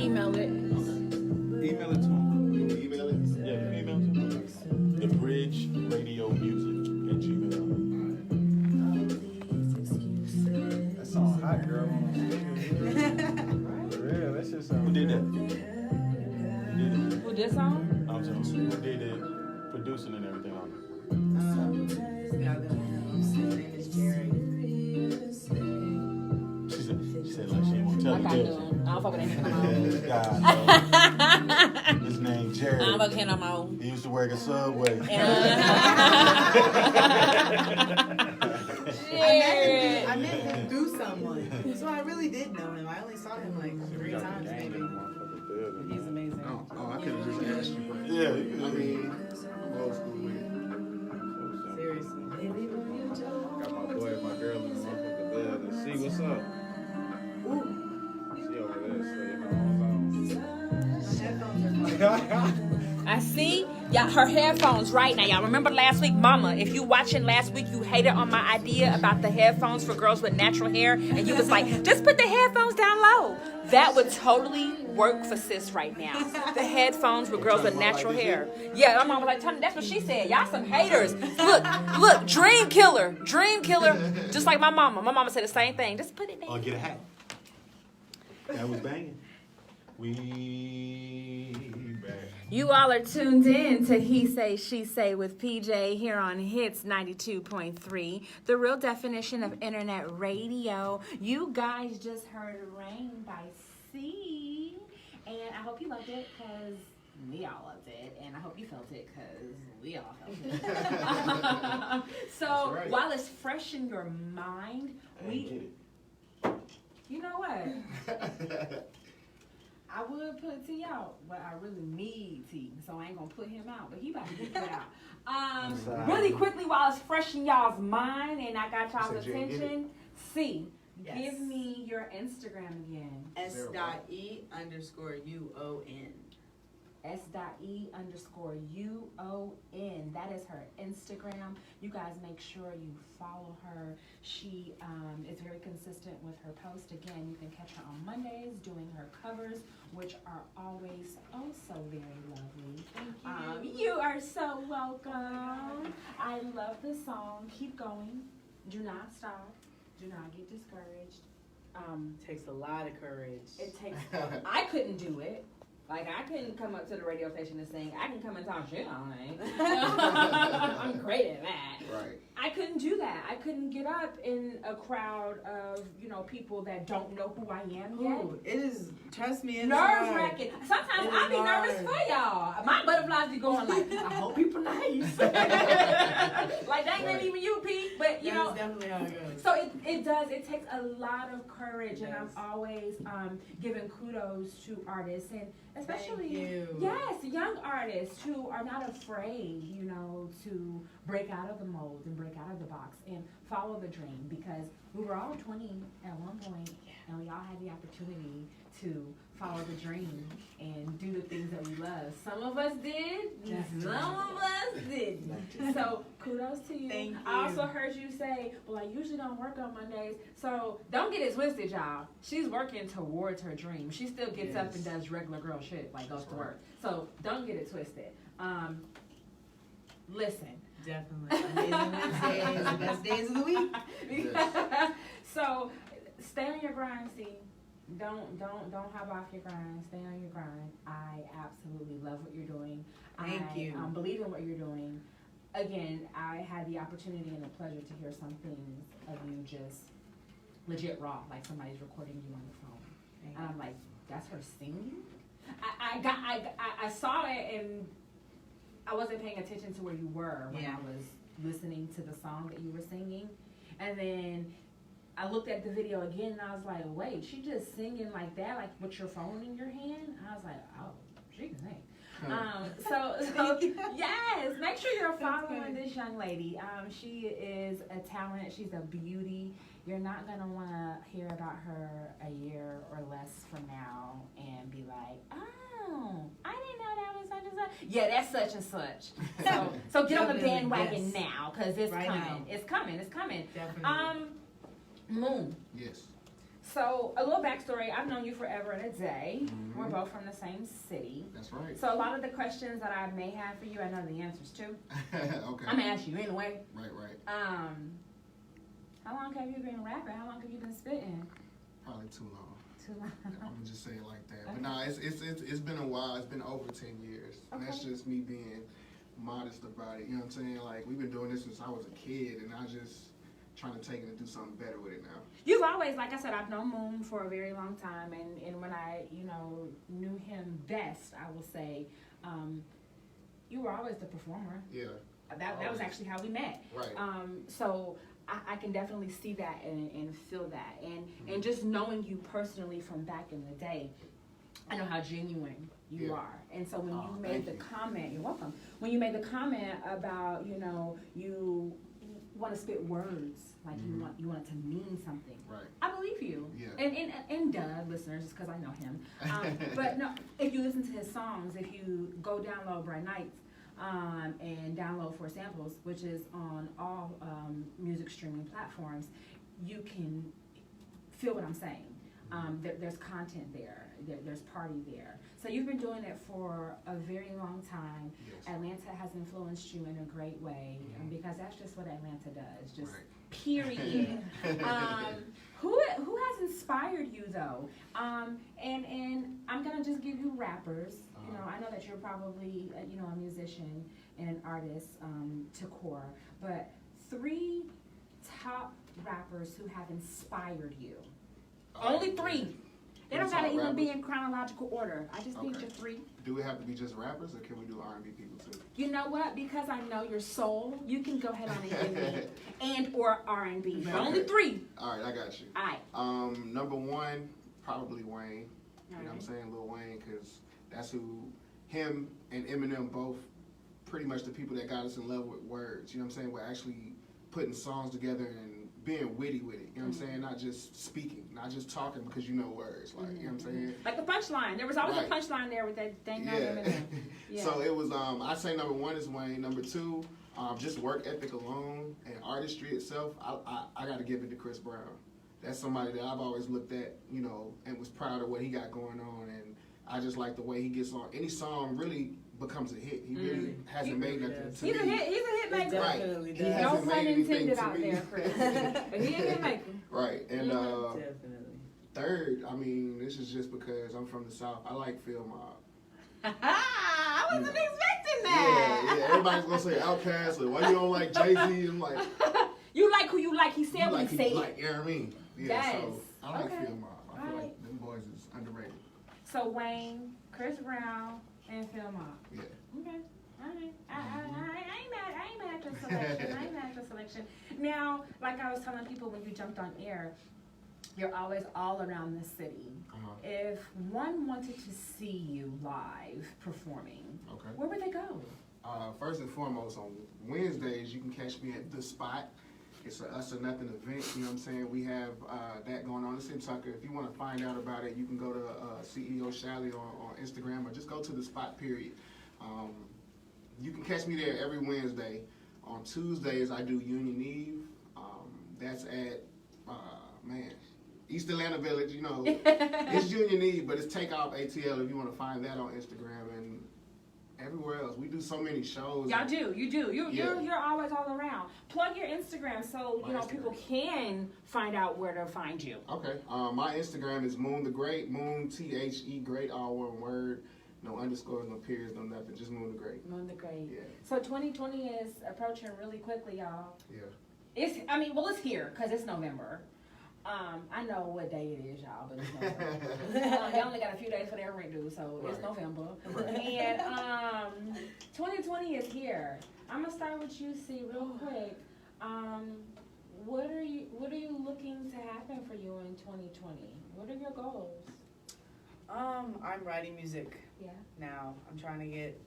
email it. Email it to him. You can email it. Yeah, the email too. The Bridge Radio Music at gmail.com. That song hot, girl. For real, that shit sound Who did that? good. Who did it? Who this song? I'm sorry. Who did it? Producing and everything on it. This guy that his name is Jerry. She said like she didn't want to tell Like I you. do. I don't fuck with that God, no. His name Jerry. I don't fuck with him no more. He used to work at Subway. Shit. I met him through someone, so I really did know him. I only saw him like 3 times maybe. He's amazing. Oh, I could have just asked you, but Yeah, I mean, I'm old school with it. Seriously. Got my boy and my girl in the motherfucking bed. Let's see what's up. She over there slaying her own My headphones are fun. I see. Y'all, her headphones right now. Y'all remember last week, Mama, if you watching last week, you hated on my idea about the headphones for girls with natural hair. And you was like, just put the headphones down low. That would totally work for sis right now. The headphones for girls with natural hair. Yeah, my mom was like, Tony, that's what she said. Y'all some haters. Look, dream killer. Just like my mama. My mama said the same thing. Just put it Or down. get a hat. That was banging. We back. You all are tuned in to He Say, She Say with PJ here on Hits 92.3, the real definition of internet radio. You guys just heard Rain by C, and I hope you loved it because we all loved it, and I hope you felt it because we all felt it. So right. while it's fresh in your mind, I ain't get it. you know what? I would put T out, but I really need T, so I ain't gonna put him out. But he about to get put out. Sorry. Really quickly, while it's fresh in y'all's mind and I got y'all's Said you ain't get attention, C, Yes. give me your Instagram again. S.E_UON. S.E_UON. That is her Instagram. You guys make sure you follow her. She is very consistent with her post. Again, you can catch her on Mondays doing her covers, which are always oh so very lovely. Thank you. You are so welcome. I love the song. Keep going. Do not stop. Do not get discouraged. Takes a lot of courage. It takes. I couldn't do it. Like, I couldn't come up to the radio station and sing. I can come and talk shit all night. I'm great at that. Right. I couldn't do that. I couldn't get up in a crowd of, people that don't know who I am yet. Ooh, it is, trust me, it's Nerve hard. wracking. Sometimes It I is be nervous hard. for y'all. My butterflies be going like, I hope people nice. Like, that ain't even you, Pete. But, That's definitely how it goes. so it does. It takes a lot of courage, and I'm Yes. always giving kudos to artists, and especially Thank you. yes, young artists who are not afraid, to break out of the mold and break out of the box and follow the dream. Because we were all 20 at one point, and we all had the opportunity to follow the dream and do the things that we love. Some of us did, some of us didn't. So kudos to you. Thank I you. also heard you say, well, I usually don't work on Mondays. So don't get it twisted, y'all. She's working towards her dream. She still gets up and does regular girl shit, like goes to work. So don't get it twisted. Listen. Definitely. Amazing Wednesdays, the best days of the week. So stay on your grind, see. Don't hop off your grind. Stay on your grind. I absolutely love what you're doing. Thank you. Believe in what you're doing. Again, I had the opportunity and the pleasure to hear some things of you just legit raw, like somebody's recording you on the phone. And I'm like, that's her singing? I saw it and I wasn't paying attention to where you were when I was listening to the song that you were singing. And then I looked at the video again and I was like, wait, she just singing like that, like with your phone in your hand? I was like, oh, she can sing. So yes, make sure you're following this young lady. She is a talent. She's a beauty. You're not going to want to hear about her a year or less from now and be like, oh, I didn't know that was such and such. Yeah, that's such and such. So get on the Definitely, bandwagon yes. now because it's Right coming. now. It's coming. It's coming. Definitely. Moon. Yes. So, a little backstory. I've known you forever and a day. Mhm. We're both from the same city. That's right. So, a lot of the questions that I may have for you, I know the answers to. Okay. I'm going to ask you anyway. Right, right. How long have you been rapping? How long have you been spitting? Probably too long. Too long. I'm gonna just say it like that. Okay. But nah, it's been a while. It's been over 10 years. And that's Okay. just me being modest about it. You know what I'm saying? Like, we've been doing this since I was a kid, and I just trying to take it and do something better with it now. You've always, like I said, I've known Moon for a very long time, and when I, knew him best, I will say, you were always the performer. Yeah. That was actually how we met. Right. So I can definitely see that and feel that, and just knowing you personally from back in the day, I know how genuine you Yeah. are. And so when you Oh, made thank the you. comment, you're welcome. When you made the comment about you want to spit words like Mhm. you want it to mean something. Right. I believe you. Yeah. And duh, listeners, just because I know him. But no, if you listen to his songs, if you go download Bright Nights and download For Samples, which is on all music streaming platforms, you can feel what I'm saying. There's content there's party there. So you've been doing it for a very long time. Yes. Atlanta has influenced you in a great way because that's just what Atlanta does. Just Right. period. Who has inspired you though? And I'm gonna just give you rappers. I know that you're probably a musician and an artist to core, but 3 top rappers who have inspired you. Only 3. They don't Top gotta even be rappers? in chronological order. I just need Okay. your 3. Do it have to be just rappers, or can we do R&B people too? You know what? Because I know your soul, you can go ahead on and give me and or R&B, but only Okay. 3. All right, I got you. All right. Number 1, probably Wayne. You know what I'm Alright. saying? Lil Wayne, because that's who, him and Eminem both pretty much the people that got us in love with words. You know what I'm saying? We're actually putting songs together and being witty with it. You know what I'm saying? Not just speaking, not just talking because you know words. Like, you know what I'm saying? Like the punchline. There was always Right. a punchline there with that thing. Yeah. So it was, I'd say number 1 is Wayne. Number 2, just work ethic alone and artistry itself, I got to give it to Chris Brown. That's somebody that I've always looked at, and was proud of what he got going on. And I just like the way he gets on. Any song really becomes a hit. He really hasn't made nothing to He's me. a hit maker. Right. Definitely He does. No hasn't pun made anything intended to out me. there, Chris. But he a hit maker. Right. And Definitely. third, I mean, this is just because I'm from the South. I like Phil Mob. I wasn't expecting Yeah, that. yeah. Everybody's gonna say Outkast, or why you don't like Jay-Z? I'm like, You like who you like. He you said what like he people said. like, you know what I mean? Yeah, Yes. so I like Okay. Phil Mob. I feel Alright. like them boys is underrated. So Wayne, Chris Brown, and Phil Mob. Yeah. Okay. All right. I ain't mad. I ain't mad at your selection. I ain't mad at your selection. Now, like I was telling people when you jumped on air, you're always all around the city. Uh-huh. If one wanted to see you live performing, Okay. where would they go? First and foremost, on Wednesdays, you can catch me at The Spot. It's a Us or Nothing event, you know what I'm saying? We have that going on. It's in Tucker. If you want to find out about it, you can go to CEO Shally on Instagram, or just go to The Spot, period. You can catch me there every Wednesday. On Tuesdays, I do Union Eve. That's at, East Atlanta Village, It's Union Eve, but it's Takeoff ATL if you want to find that on Instagram. And everywhere else. We do so many shows. Y'all do. You do. Yeah. You're always all around. Plug your Instagram so My people Instagram. can find out where to find you. Okay. My Instagram is Moon the Great. Moon THE Great, all one word. No underscores, no periods, no nothing. Just Moon the Great. Moon the Great. Yeah. So 2020 is approaching really quickly, y'all. Yeah. It's here because it's November. I know what day it is, y'all, but it's November. They only got a few days for their rent due, so it's Right. November. Right. And 2020 is here. I'm gonna start with you, C, real quick. What are you looking to happen for you in 2020? What are your goals? I'm writing music Yeah. now. I'm trying to get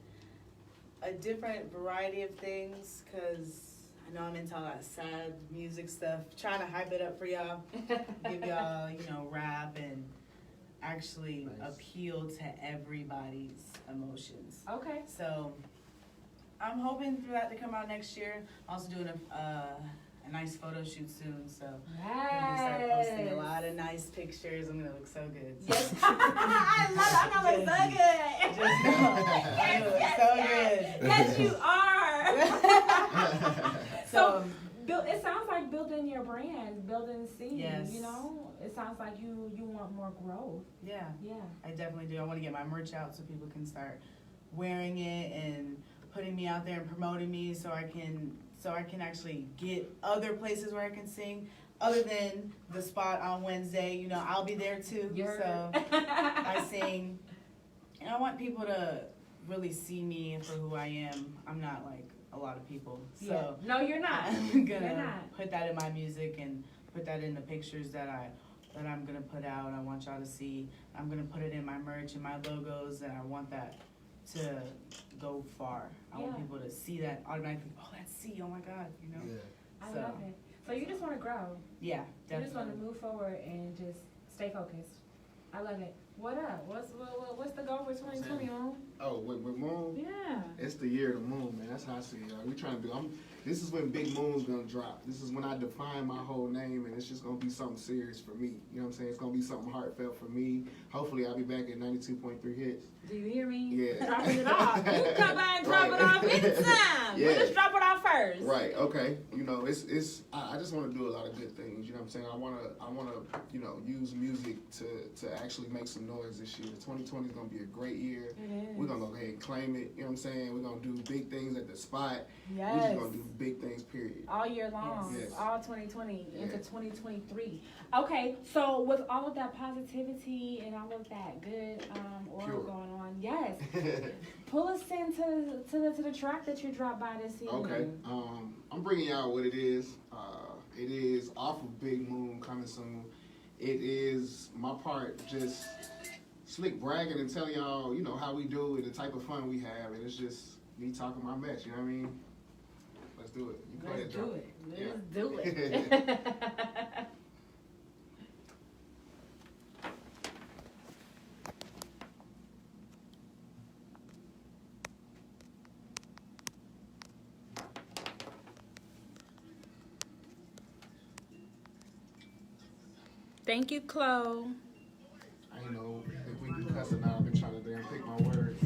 a different variety of things because I know I'm into all that sad music stuff. Trying to hype it up for y'all, give y'all, rap and actually Nice. appeal to everybody's emotions. Okay. So I'm hoping for that to come out next year. Also doing a a nice photo shoot soon, so I'm gonna start posting a lot of nice pictures. I'm gonna look so good. Yes. I love it. I'm gonna look so good. I'm gonna look so good. Yes, you are. So It sounds like building your brand, building seed. Yes. You know, it sounds like you want more growth. yeah, Yeah. I definitely do. I want to get my merch out so people can start wearing it and putting me out there and promoting me, so I can actually get other places where I can sing. Other than the spot on Wednesday, you know, I'll be there too. So I sing, and I want people to really see me for who I am. I'm not like a lot of people, so Yeah. No, you're not. I'm You're gonna not. put that in my music and put that in the pictures that I'm gonna put out. I want y'all to see. I'm gonna put it in my merch and my logos, and I want that to go far. I want Yeah. people to see that automatically. Oh, that's C. Oh my God, you know. I So, love it. So you just want to grow. Yeah, You just want to definitely. move forward and just stay focused. I love it. What up? What's the goal for 2020, Moon? Oh, with Moon, Yeah. it's the year of the moon, man. That's how I see it. Like, we trying to do. This is when Big Moon's gonna drop. This is when I define my whole name, and it's just gonna be something serious for me. You know what I'm saying? It's gonna be something heartfelt for me. Hopefully, I'll be back at 92.3 hits. Do you hear me? Yeah. Dropping it off. You can come by and drop Right. it off anytime. Yeah. We'll just drop it off first. Right. Okay. You know, I just want to do a lot of good things. You know what I'm saying? I wanna you know, use music to actually make some noise this year. 2020 is gonna be a great year. It is. We're gonna go ahead and claim it. You know what I'm saying? We're gonna do big things at the spot. We're Yes. just gonna do big things. Period. All year long, Yes. all 2020 into Yeah. 2023. Okay, so with all of that positivity and all of that good aura Pure. going on, yes, pull us into the track that you dropped by this evening. Okay. I'm bringing y'all what it is. It is off of Big Moon coming soon. It is my part just slick bragging and telling y'all, you know, how we do it, the type of fun we have, and it's just me talking my mess. You know what I mean? Let's do it. You go ahead, Let's drop do it. Let's Yeah. do it. Thank you, Chloe. I ain't know if we can cuss or not. I've been trying to damn pick my words.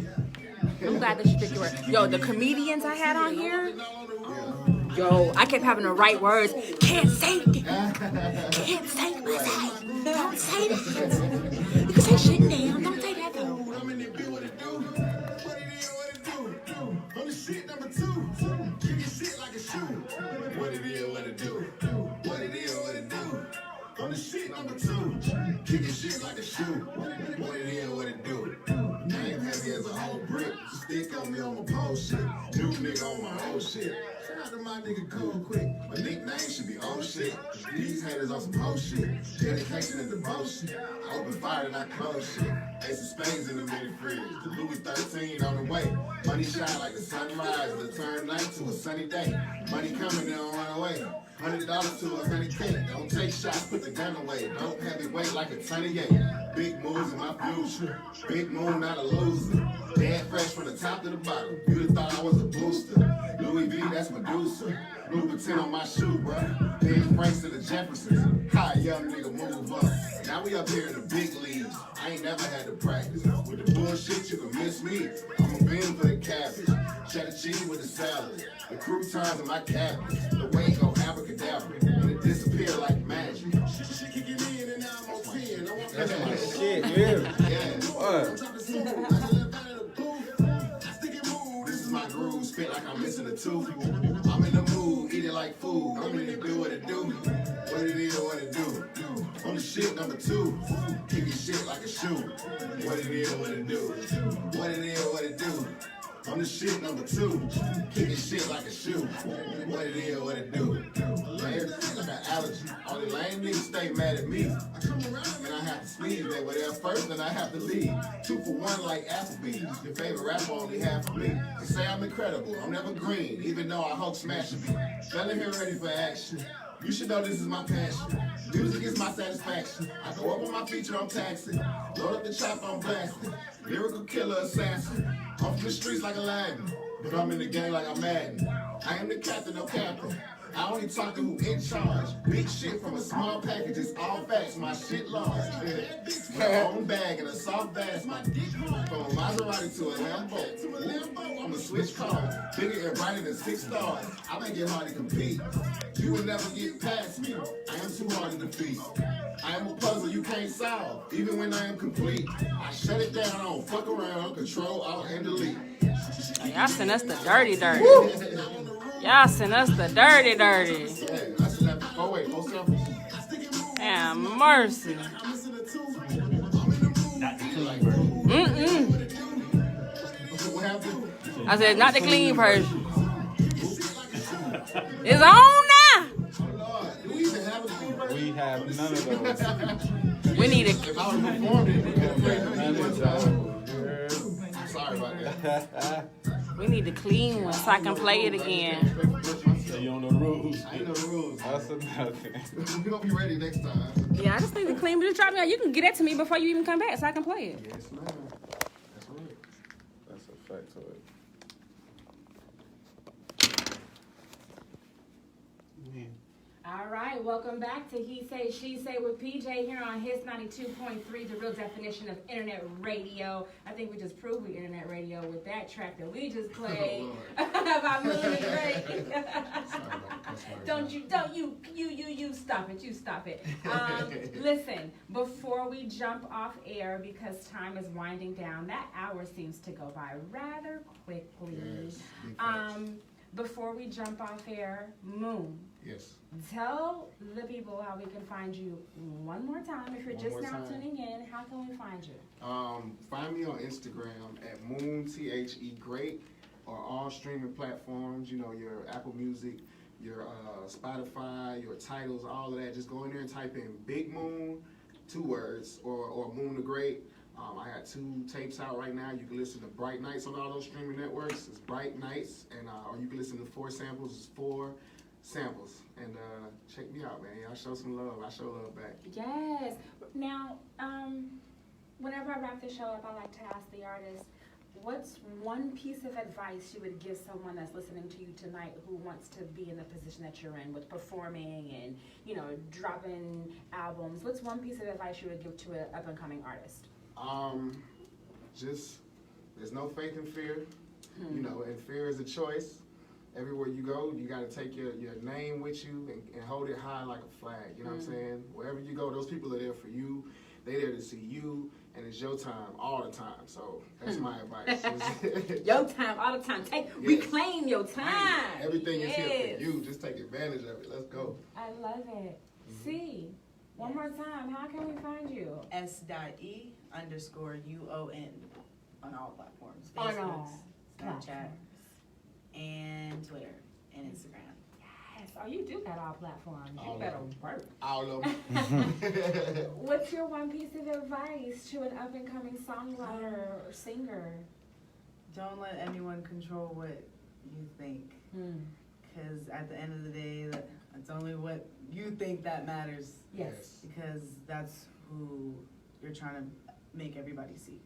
I'm glad that you picked your word. Yo, the comedians I had on here, Yeah. yo, I kept having the right words. Can't say it. Can't say it. Don't say that. You can say shit now. Don't say that though. I'm in there, do what it do. What it is, what it do. On the shit number 2. Kick your shit like a shoe. What it is, what it do. What it is, what it do. On the shit number 2. Kick your shit like a shoe. What it is, what it do. Name heavy as a whole brick. Stick on me on my pole shit. New nigga on my old shit. Shout out to my nigga Cold Quick. My nickname should be old shit. These haters on some post shit. Dedication and devotion. I open fire and I close shit. Ace of spades in the mini fridge. The Louis 13 on the way. Money shine like the sunrise. The turn night to a sunny day. Money coming, they don't run away. $100 to a honey cake. Don't take shots, put the gun away. Don't have it weight like a ton of yay. Big moves in my future. Big moon, not a loser. Dead fresh from the top to the bottom. You'd have thought I was a booster. Louis V, that's Medusa. Louboutin on my shoe, bruh. Big Franks to the Jeffersons. Hi, young nigga, move up. Now we up here in the big leagues. I ain't never had to practice. With the bullshit, you can miss me. I'm a bin for the cabbage. Cheddar cheese with the salad. The croutons in my cabbage. The weight go abracadabra. And it disappear like magic. She kick it in and now I'm on 10. I want That's my shit, yeah. Yeah. What? This is my groove, spit like I'm missing a tooth. I'm in the mood, eat it like food. I'm in the do what it do. What it is, what it do. On the shit number 2, kick your shit like a shoe. What it is, what it do. What it is, what it do. On the shit number 2, kick your shit like a shoe. What it is, what it do. Everything like an allergy. All the lame niggas stay mad at me. I come around and I have to sneeze. They were there first and I have to leave. 2 for 1 like Applebee's. Your favorite rapper only half of me. They say I'm incredible, I'm never green, even though I Hulk smashing me. Feeling here ready for action. You should know this is my passion. Music is my satisfaction. I go up on my feature, I'm taxing. Load up the chop, I'm blasting. Lyrical killer assassin. I'm from the streets like Aladdin, but I'm in the game like I'm Madden. I am the captain, no captain. I only talk to who in charge. Big shit from a small package, it's all facts. My shit large. My own bag and a soft bass. My dick hard. From a Maserati to a Lambo. I'm a switch car. Bigger and brighter than 6 stars. I make it hard to compete. You will never get past me. I am too hard to defeat. I am a puzzle you can't solve, even when I am complete. I shut it down, I don't fuck around, control, alt, and delete. Y'all send us the dirty. Y'all send us the dirty. Yeah, I should have 4 samples. Damn mercy. Not the clean version. What happened? I said, not the clean version. It's on now. Lord, do we even have a clean version? We have none of those. We need a. If I would have performed it, we could have played None it of those. I'm sorry about that. We need the clean one so I can play it again. So you don't know the rules. I ain't know the rules. That's another thing. We're gonna be ready next time. Yeah, I just need the clean. But just drop me out. You can get that to me before you even come back so I can play it. Yes, ma'am. That's right. That's a fact to it. All right, welcome back to He Say, She Say with PJ here on Hits 92.3, the real definition of internet radio. I think we just proved we internet radio with that track that we just played about Moon and Gray. You stop it. Listen, before we jump off air, because time is winding down, that hour seems to go by rather quickly. Yes, big facts. Before we jump off air, Moon. Yes. Tell the people how we can find you one more time. If you're One just more now time. tuning in, how can we find you? Find me on Instagram at Moon THE Great, or all streaming platforms. You know, your Apple Music, your Spotify, your titles, all of that. Just go in there and type in Big Moon, 2 words, or Moon the Great. I got 2 tapes out right now. You can listen to Bright Nights on all those streaming networks. It's Bright Nights, and or you can listen to 4 samples. It's 4 samples, and check me out, man. I show some love. I show love back. Yes. Now, whenever I wrap the show up, I like to ask the artist, what's one piece of advice you would give someone that's listening to you tonight who wants to be in the position that you're in with performing and, you know, dropping albums? What's one piece of advice you would give to an up-and-coming artist? Just there's no faith in fear, you know, and fear is a choice. Everywhere you go, you got to take your name with you and hold it high like a flag. You know what I'm saying? Wherever you go, those people are there for you. They're there to see you, and it's your time all the time. So that's my advice. Your time, all the time. Reclaim your time. Everything is here for you. Just take advantage of it. Let's go. I love it. See, one more time, how can we find you? S.E_UON on all platforms. On Facebook, all Snapchat, platforms. and Twitter and Instagram. Yes. Oh, you do got all platforms. You All of better them. work. All of them. What's your one piece of advice to an up-and-coming songwriter or singer? Don't let anyone control what you think, because at the end of the day, it's only what you think that matters. Yes. Because that's who you're trying to make everybody see.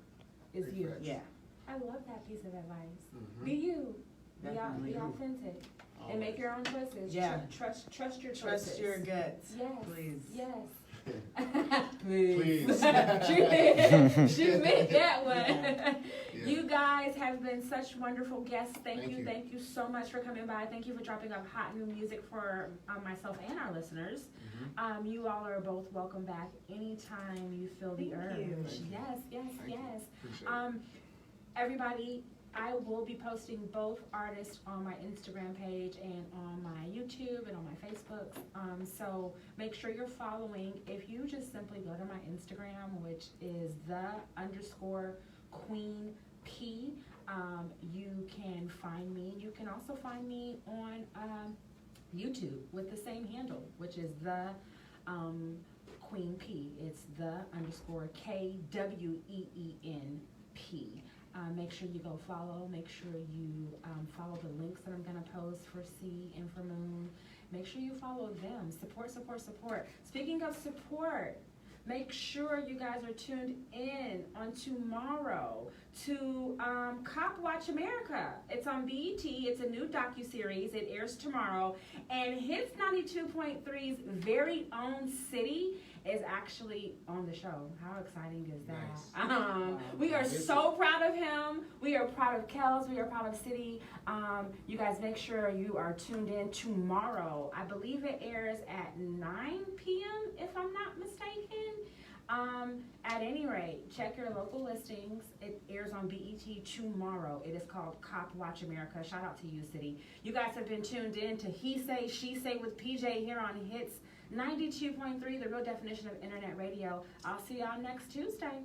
It's you. Facts. Yeah. I love that piece of advice. Mhm. Be you. Definitely. Be authentic. And make your own choices. Yeah. Trust your choices. Trust your guts. Yes. Please. Yes. Please. she meant that one. Yeah. You guys have been such wonderful guests. Thank Thank you. you. Thank you so much for coming by. Thank you for dropping off hot new music for myself and our listeners. You all are both welcome back anytime you feel the Thank urge. you. Yes, yes, Thank you. yes. Appreciate it. Everybody, I will be posting both artists on my Instagram page and on my YouTube and on my Facebook. So make sure you're following. If you just simply go to my Instagram, which is _Queen P, you can find me. You can also find me on YouTube with the same handle, which is the Queen P. It's the _KWEENP. Make sure you go follow. Make sure you follow the links that I'm going to post for C and for Moon. Make sure you follow them. Support. Speaking of support, make sure you guys are tuned in on tomorrow to Cop Watch America. It's on BET. It's a new docuseries. It airs tomorrow. And Hits 92.3's very own City is actually on the show. How exciting is that? Nice. We are so proud of him. We are proud of Kels. We are proud of City. You guys make sure you are tuned in tomorrow. I believe it airs at 9 p.m. if I'm not mistaken. At any rate, check your local listings. It airs on BET tomorrow. It is called Cop Watch America. Shout out to you, City. You guys have been tuned in to He Say, She Say with PJ here on Hits 92.3, the real definition of internet radio. I'll see y'all next Tuesday.